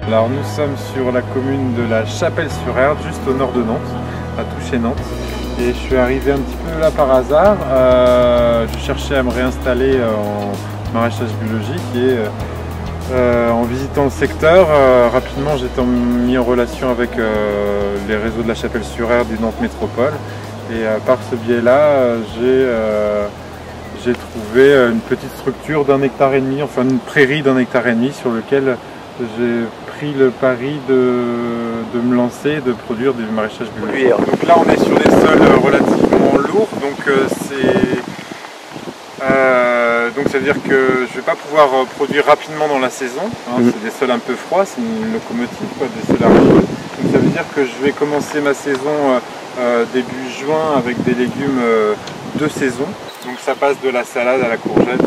Alors nous sommes sur la commune de la Chapelle-sur-Erdre, juste au nord de Nantes, à Touché-Nantes. Et je suis arrivé un petit peu là par hasard. Je cherchais à me réinstaller en maraîchage biologique et en visitant le secteur, rapidement j'étais mis en relation avec les réseaux de la Chapelle-sur-Erdre du Nantes Métropole. Et par ce biais-là, j'ai trouvé une petite structure d'1,5 hectare, enfin une prairie d'1,5 hectare sur lequel j'ai pris le pari de me lancer, de produire du maraîchage biologique. Donc là on est sur des sols relativement lourds, donc ça veut dire que je ne vais pas pouvoir produire rapidement dans la saison. C'est des sols un peu froids, c'est une locomotive, des sols argileux. Donc ça veut dire que je vais commencer ma saison début juin avec des légumes de saison. Donc ça passe de la salade à la courgette,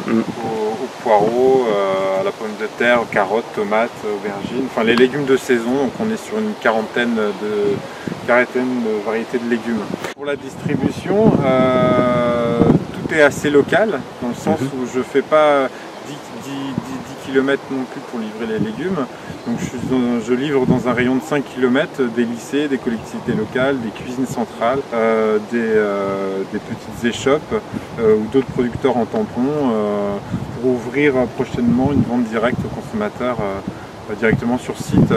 au poireau, à la pomme de terre, aux carottes, tomates, aubergines, enfin les légumes de saison. Donc on est sur une quarantaine de variétés de légumes. Pour la distribution, tout est assez local, dans le sens où je ne fais pas 10 km non plus pour livrer les légumes. Donc je livre dans un rayon de 5 km des lycées, des collectivités locales, des cuisines centrales, des petites échoppes ou d'autres producteurs en tampon pour ouvrir prochainement une vente directe aux consommateurs directement sur site,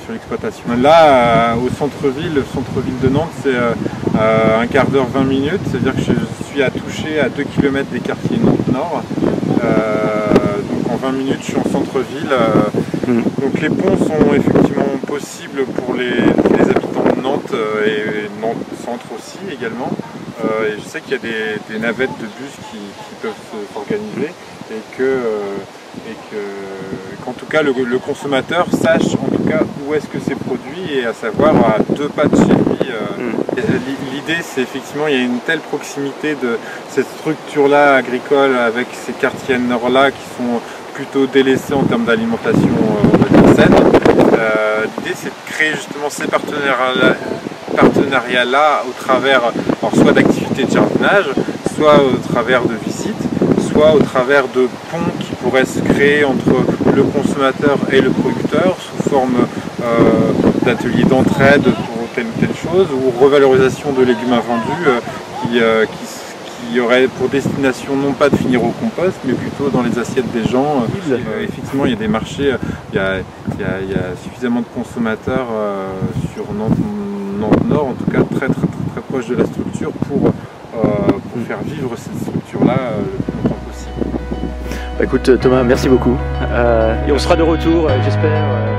sur l'exploitation. Là, au centre-ville, le centre-ville de Nantes, c'est un quart d'heure, 20 minutes, c'est-à-dire que je suis à toucher à 2 km des quartiers Nantes-Nord. Donc en 20 minutes je suis en centre-ville. Donc les ponts sont effectivement possibles pour les habitants de Nantes et Nantes centre aussi également. Et je sais qu'il y a des navettes de bus qui peuvent s'organiser et qu'en tout cas le consommateur sache en tout cas où est-ce que c'est produit, et à savoir à 2 pas de chez lui. L'idée c'est effectivement il y a une telle proximité de cette structure-là agricole avec ces quartiers nord-là qui sont plutôt délaissés en termes d'alimentation saine. L'idée c'est de créer justement ces partenariats-là au travers soit d'activités de jardinage, soit au travers de visites, soit au travers de ponts qui pourraient se créer entre le consommateur et le producteur sous forme d'ateliers d'entraide pour telle ou telle chose, ou revalorisation de légumes invendus qui aurait pour destination non pas de finir au compost, mais plutôt dans les assiettes des gens. Effectivement, il y a des marchés, il y a suffisamment de consommateurs sur Nantes-Nord, en tout cas très proche de la structure pour faire vivre cette structure-là le plus longtemps possible. Écoute Thomas, merci beaucoup. Et on sera de retour, j'espère.